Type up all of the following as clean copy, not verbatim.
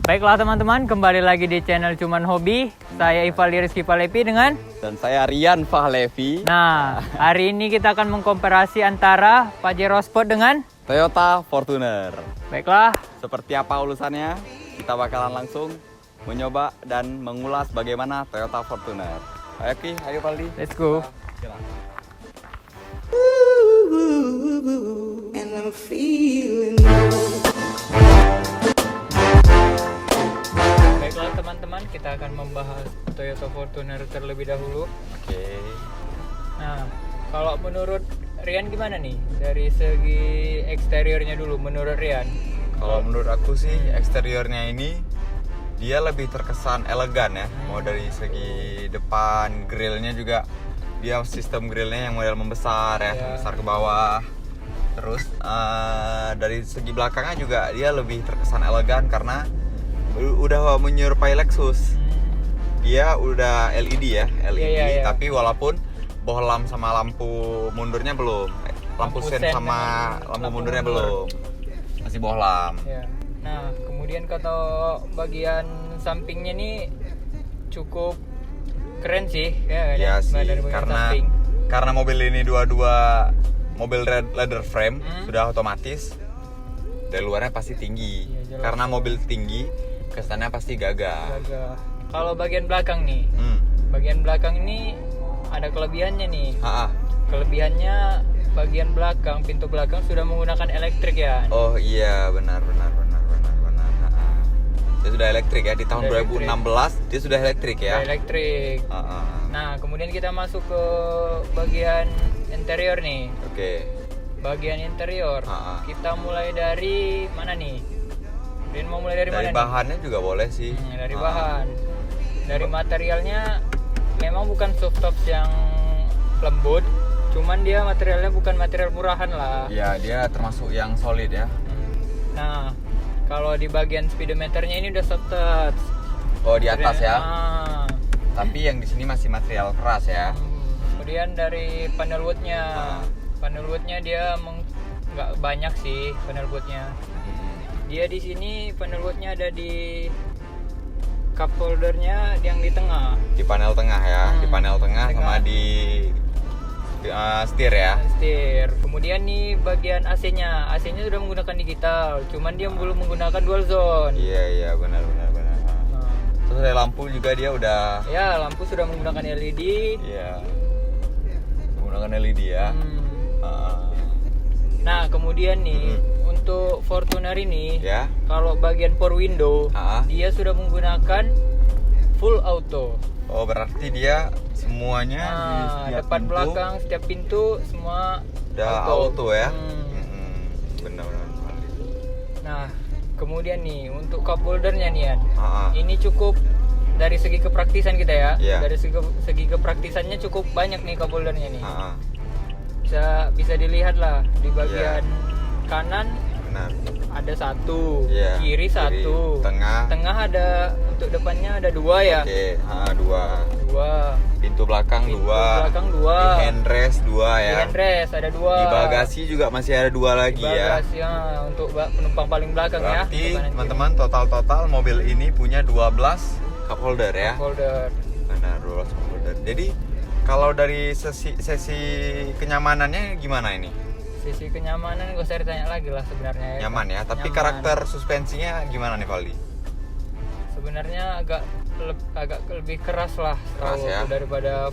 Baiklah teman-teman, kembali lagi di channel Cuman Hobi. Saya Ivaldi Rizky Palevi dengan... Dan saya Rian Fahlevi. Nah, hari ini kita akan mengkomparasi antara Pajero Sport dengan... Toyota Fortuner. Baiklah, Seperti apa ulasannya? Kita bakalan langsung mencoba dan mengulas bagaimana Toyota Fortuner. Ayo Ki, ayo Valdi. let's go. And I'm feeling Baiklah teman-teman, kita akan membahas Toyota Fortuner terlebih dahulu. Oke. Nah, kalau menurut Rian gimana nih? Dari segi eksteriornya dulu, menurut Rian. Kalau menurut aku sih eksteriornya ini dia lebih terkesan elegan ya. Mau dari segi depan, grillnya juga dia sistem grillnya yang model membesar ya, membesar ke bawah. Terus dari segi belakangnya juga dia lebih terkesan elegan karena udah menyerupai Lexus. Dia udah LED ya, LED. Iya. Tapi walaupun bohlam sama lampu mundurnya belum. Lampu sen sama lampu mundurnya belum. Masih bohlam. Ya. Nah, kemudian kalau bagian sampingnya nih cukup keren sih, ya. Iya sih, dari bagian samping. karena mobil ini dua-dua mobil leather frame sudah otomatis. Dari luarnya pasti tinggi. Iya, jelas. Karena mobil tinggi, kesannya pasti gagah. Gagah. Kalau bagian belakang nih, Hmm. bagian belakang ini ada kelebihannya nih. Ha-ha. Kelebihannya bagian belakang, pintu belakang sudah menggunakan elektrik ya. Oh iya, benar. Ha-ha. Dia sudah elektrik ya, di tahun Sudah 2016 dia sudah elektrik ya. Sudah elektrik. Ha-ha. Nah, kemudian kita masuk ke bagian interior nih. Oke. Bagian interior, kita mulai dari mana nih? Rian mau mulai dari mana Dari nih? bahannya juga boleh sih. Dari Ha-ha. bahan. Dari materialnya memang bukan soft tops yang lembut, cuman dia materialnya bukan material murahan lah. Iya, dia termasuk yang solid ya. Nah, kalau di bagian speedometernya ini udah soft touch. Oh, di atas ya. Ah. Tapi yang di sini masih material keras ya. Kemudian dari panel woodnya, panel woodnya dia nggak banyak sih panel woodnya. Dia di sini panel woodnya ada di cup holdernya yang di tengah. Di panel tengah ya, di panel tengah sama di setir ya. Setir. Kemudian nih bagian AC-nya, AC-nya sudah menggunakan digital, cuman dia belum menggunakan dual zone. Iya benar. Nah, Terus dari lampu juga dia udah. ya lampu sudah menggunakan LED. Iya. Menggunakan LED ya. Nah kemudian nih untuk Fortuner ini, Ya. kalau bagian power window dia sudah menggunakan full auto. Oh berarti dia semuanya di Nah, setiap depan pintu belakang setiap pintu semua udah auto ya. Benar. Nah kemudian nih untuk cup holdernya nih Yan, Ah. ini cukup dari segi kepraktisan kita ya. Iya. Dari segi kepraktisannya cukup banyak nih cup holdernya nih. Ah. Bisa dilihat lah di bagian kanan Benar. ada satu, Iya, kiri satu, tengah. ada untuk depannya ada dua ya. Oke, dua. Pintu belakang Pintu dua. belakang dua. Di handrest dua Di ya. handrest ada dua. Di bagasi juga masih ada dua lagi ya. Bagasi, untuk penumpang paling belakang ya. Berarti untuk kanan kiri. teman-teman total mobil ini punya 12 cup holder ya. Cup holder. Benar, 12 cup holder. Jadi kalau dari sesi kenyamanannya gimana ini? Sisi kenyamanan gak usah ditanya lagi lah sebenarnya. Nyaman ya, tapi Nyaman. karakter suspensinya gimana nih Valdi? Sebenarnya agak lebih keras lah Keras ya? daripada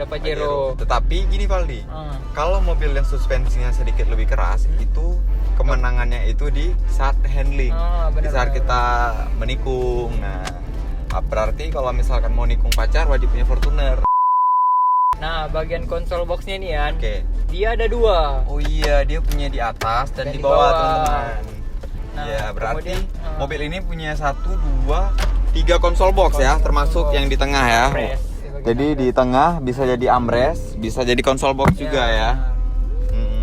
Pajero. Tetapi gini Valdi, kalau mobil yang suspensinya sedikit lebih keras, itu kemenangannya itu di saat handling, di saat kita menikung. Nah, berarti kalau misalkan mau nikung pacar wajib punya Fortuner. Nah, bagian konsol boxnya nih Yan, Oke. dia ada dua. Oh iya, dia punya di atas dan di bawah teman-teman. Nah, Ya, berarti kemudian, mobil ini punya 1, 2, 3 konsol box ya, termasuk yang di tengah ya. Armrest. Jadi di tengah bisa jadi armrest, bisa jadi konsol box juga ya.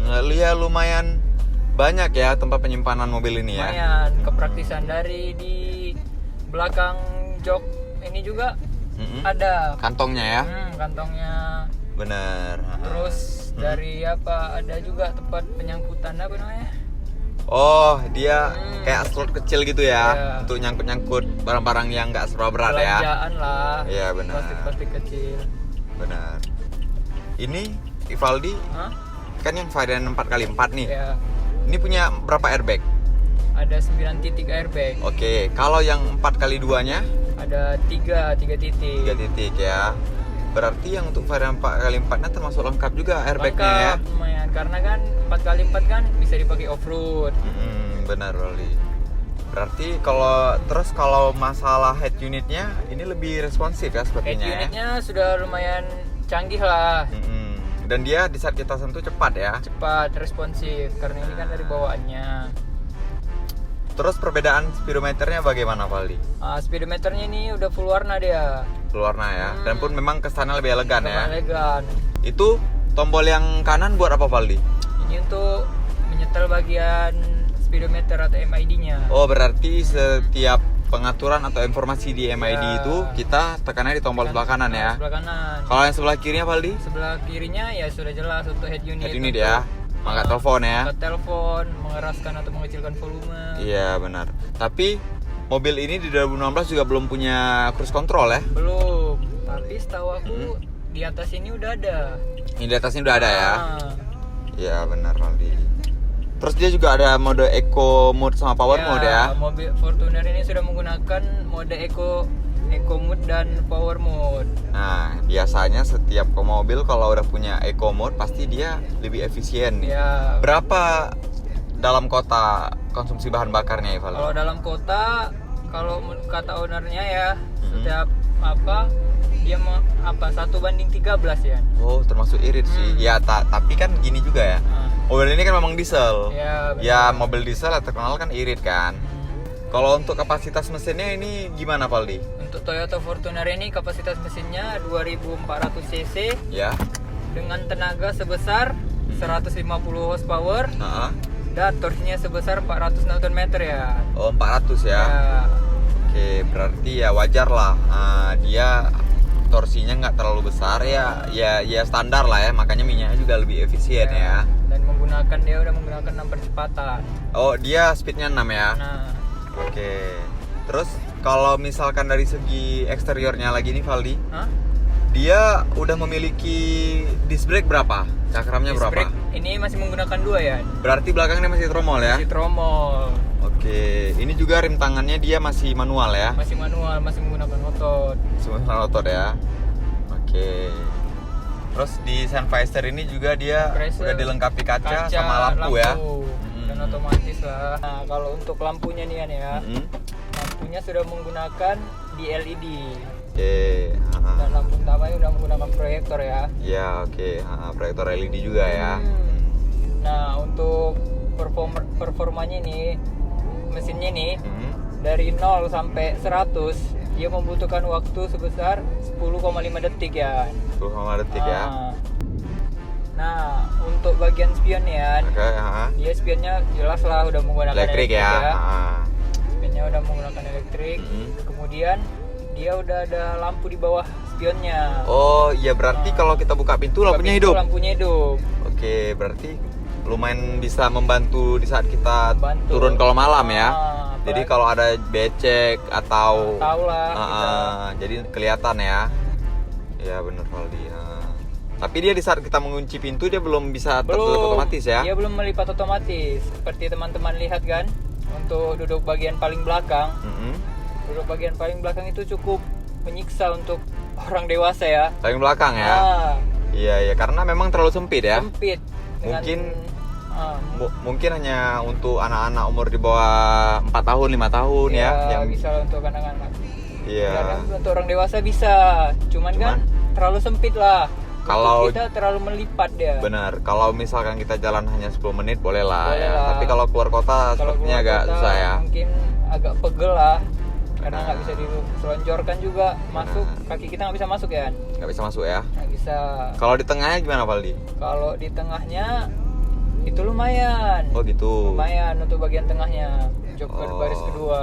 Lalu ya lumayan banyak ya tempat penyimpanan mobil ini ya. Lumayan kepraktisan dari di belakang jok ini juga ada Kantongnya ya. kantongnya. Bener. Terus dari ada juga tempat penyangkutan apa namanya? Oh, dia kayak slot kecil gitu ya, Iya. untuk nyangkut-nyangkut barang-barang yang nggak serba berat ya. Belanjaan lah. Iya, benar. Plastik kecil. Benar. Ini Ivaldi Hah? kan yang varian 4x4 nih. Ya. Ini punya berapa airbag? Ada 9 titik airbag. Oke, kalau yang 4x2-nya Ada 3 titik. 3 titik ya. Berarti yang untuk varian 4x4-nya termasuk lengkap juga airbagnya ya. Lengkap, lumayan. Karena kan 4x4 kan bisa dipakai off-road. Benar Rolly. Berarti kalau masalah head unitnya ini lebih responsif ya Head sepertinya ya. unitnya sudah lumayan canggih lah. Dan dia di saat kita sentuh cepat ya. Cepat, responsif. Karena ini kan dari bawaannya. Terus perbedaan speedometernya bagaimana Valdi? Speedometernya ini udah full warna dia. Keluarna ya. Dan pun memang kesannya lebih elegan ya. Lumayan elegan. Itu tombol yang kanan buat apa Valdi? Ini untuk menyetel bagian speedometer atau MID-nya. Oh, berarti setiap pengaturan atau informasi di MID Ya. itu kita tekannya di tombol sebelah kanan ya. Sebelah kanan. Kalau yang sebelah kirinya Valdi? Sebelah kirinya ya sudah jelas untuk head unit. Head unit untuk, ya. Angkat telepon ya. Angkat telepon, mengeraskan atau mengecilkan volume. Iya benar. Tapi mobil ini di 2016 juga belum punya cruise control ya? Belum. Tapi setahu aku di atas ini udah ada. Ini di atasnya udah ada ya? Ah. Iya benar Valdi. Terus dia juga ada mode eco mode sama power mode ya? Mobil Fortuner ini sudah menggunakan mode eco mode dan power mode. Nah biasanya setiap mobil kalau udah punya eco mode pasti dia lebih efisien nih. Ya. Berapa dalam kota konsumsi bahan bakarnya ya Valdi? Kalau dalam kota, kalau kata ownernya ya, setiap apa dia 1:13 ya. Oh termasuk irit sih. Ya tapi kan gini juga ya. Mobil ini kan memang diesel. Ya, benar. Ya mobil diesel yang terkenal kan irit kan. Kalau untuk kapasitas mesinnya ini gimana Valdi? Untuk Toyota Fortuner ini kapasitas mesinnya 2400 cc Ya. dengan tenaga sebesar 150 horsepower Heeh. dan torsinya sebesar 400 Nm ya. Oh 400 ya. Ya. Oke berarti ya wajar lah. Dia torsinya nggak terlalu besar ya standar lah ya, makanya minyaknya juga lebih efisien ya. Dan dia udah menggunakan 6 percepatan. Oh dia speednya 6 ya. Nah, Oke. Terus kalau misalkan dari segi eksteriornya lagi nih Valdi, hah? dia udah memiliki disc brake berapa? Cakramnya Disc berapa? brake ini masih menggunakan 2 ya. Berarti belakangnya masih tromol ya? Masih tromol, Oke, ini juga rem tangannya dia masih manual ya? masih manual, masih menggunakan otot. Semua otot ya. Oke. Terus di sun visor ini juga dia Visor, udah dilengkapi kaca sama lampu ya. Dan otomatis lah. Nah, kalau untuk lampunya nih kan ya, lampunya sudah menggunakan di LED. Oke. Dan lampu utamanya udah menggunakan proyektor ya. Ya oke. Proyektor LED juga ya. Nah, untuk performanya nih, mesinnya nih dari 0 sampai 100 dia membutuhkan waktu sebesar 10,5 detik ya. 10 detik ya. Nah, untuk bagian spion ya, Oke. dia spionnya jelas lah udah menggunakan Elektrik ya. Spionnya udah menggunakan elektrik. Kemudian dia udah ada lampu di bawah spionnya. Oh iya berarti kalau kita buka pintu lampunya hidup. Lampunya hidup. Oke berarti lumayan bisa membantu di saat kita Membantu. turun kalau malam ya. Jadi apalagi- kalau ada becek atau Tahu lah kita. jadi kelihatan ya. Ya benar Valdi. Tapi dia di saat kita mengunci pintu dia belum bisa tertutup otomatis ya. Dia belum melipat otomatis. Seperti teman-teman lihat kan, untuk duduk bagian paling belakang. Duduk bagian paling belakang itu cukup menyiksa untuk orang dewasa ya. Paling belakang ya. Iya karena memang terlalu sempit ya. Sempit. Mungkin hanya untuk anak-anak umur di bawah 4 tahun, 5 tahun ya. Yang Bisa lah untuk anak-anak. Iya. Kadang untuk orang dewasa bisa, cuman kan terlalu sempit lah. Kalau Untuk kita terlalu melipat dia. benar, kalau misalkan kita jalan hanya 10 menit boleh lah Boleh ya. lah. Tapi kalau keluar kota Kalau sepertinya keluar agak kota, susah ya. Mungkin agak pegel lah. Karena nggak bisa diselonjorkan juga masuk, kaki kita nggak bisa masuk ya. Nggak bisa masuk ya. Nggak bisa. Kalau di tengahnya gimana Valdi? Kalau di tengahnya itu lumayan. Oh gitu. Lumayan untuk bagian tengahnya. Jok ke baris kedua.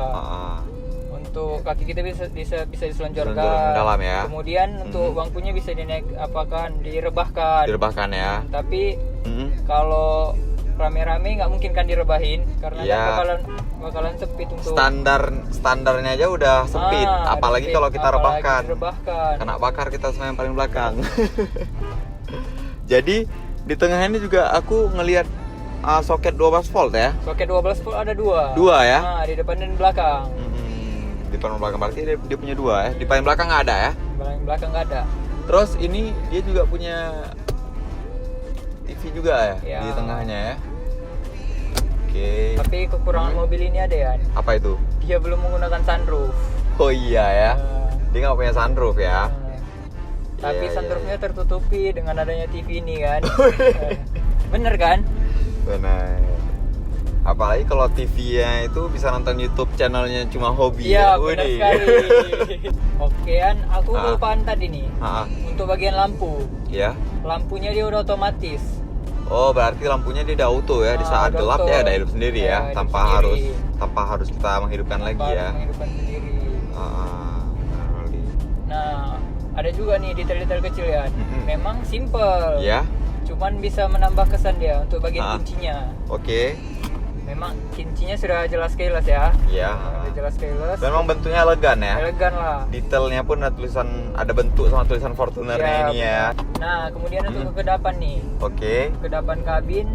Untuk kaki kita bisa diselonjorkan Diselonjorkan ke dalam ya. Kemudian untuk bangkunya bisa direbahkan. Direbahkan ya. Tapi kalau rame-rame nggak mungkin kan direbahin karena Iya. kan bakalan sempit untuk Standarnya aja udah sempit, apalagi sempit, kalau kita apalagi rebahkan. direbahkan. Kena bakar kita semua yang paling belakang. Jadi di tengah ini juga aku ngelihat soket 12 volt ya. Soket 12 volt ada dua. Dua ya? Nah, di depan dan belakang. Di paling belakang berarti dia punya dua ya. Di paling belakang nggak ada ya. Paling belakang nggak ada. Terus ini dia juga punya TV juga ya, Ya. di tengahnya ya. Oke. Tapi kekurangan mobil ini ada ya. Apa itu? Dia belum menggunakan sunroof. Oh iya ya. Nah, Dia nggak punya sunroof ya. tapi Iya, sunroofnya iya. tertutupi dengan adanya TV ini kan. Bener kan? Benar. Apalagi kalau TV-nya itu bisa nonton YouTube channelnya cuma hobi Iya, ya. benar Widih. sekali. Okean, aku Ah. kelupaan tadi nih. Ah, Untuk bagian lampu. ya. Lampunya dia udah otomatis. Oh, berarti lampunya dia udah auto ya. Di saat udah gelap auto. ya ada hidup sendiri Ya, ya, hidup tanpa sendiri. harus kita menghidupkan lagi Tanpa ya. harus menghidupkan sendiri. Benar kali. Nah, ada juga nih detail-detail kecil ya. Mm-mm. Memang simple. Ya. Cuman bisa menambah kesan dia untuk bagian Ah. kuncinya. Oke. Memang kuncinya sudah jelas kelas ya. Ya. Sudah jelas kelas. Memang bentuknya elegan ya. Elegan lah. Detailnya pun ada bentuk sama tulisan Fortunernya Ya, ini ya. benar. Nah, kemudian untuk kekedapan nih. Oke. Kedapan kabin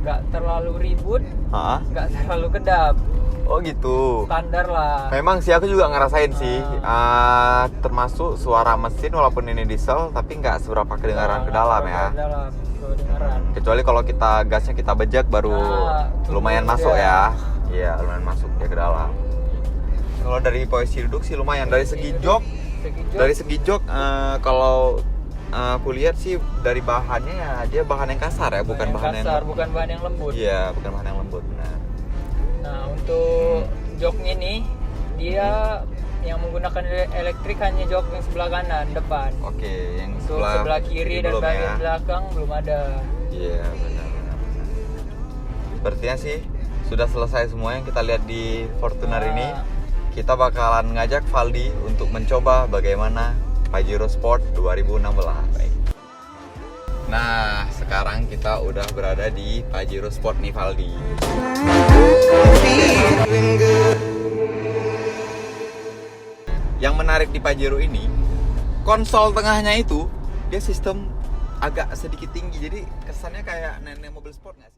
nggak terlalu ribut, Hah? nggak terlalu kedap. Oh gitu. Standar lah. Memang sih aku juga ngerasain sih, termasuk suara mesin walaupun ini diesel tapi nggak seberapa kedengaran ke dalam ya. Ke dalam, kedengaran. Kecuali kalau kita gasnya kita bejek baru lumayan masuk ya. Iya, lumayan masuk ya ke dalam. Kalau dari posisi duduk sih lumayan. Dari segi jok, kalau aku lihat sih dari bahannya ya dia bahan yang kasar ya, bukan bahan yang kasar, bukan bahan yang lembut. Iya, bukan bahan yang lembut. Benar. Nah, untuk joknya nih dia yang menggunakan elektrik hanya jok yang sebelah kanan depan. Oke, yang Untuk sebelah kiri dan belum bagian ya. belakang belum ada. Iya, benar. Sepertinya sih sudah selesai semua yang kita lihat di Fortuner Nah. ini. Kita bakalan ngajak Valdi untuk mencoba bagaimana Pajero Sport 2016. Nah, sekarang kita udah berada di Pajero Sport nih Valdi. Feeling good. Yang menarik di Pajero ini, konsol tengahnya itu dia sistem agak sedikit tinggi, jadi kesannya kayak nenek mobil sport nggak sih?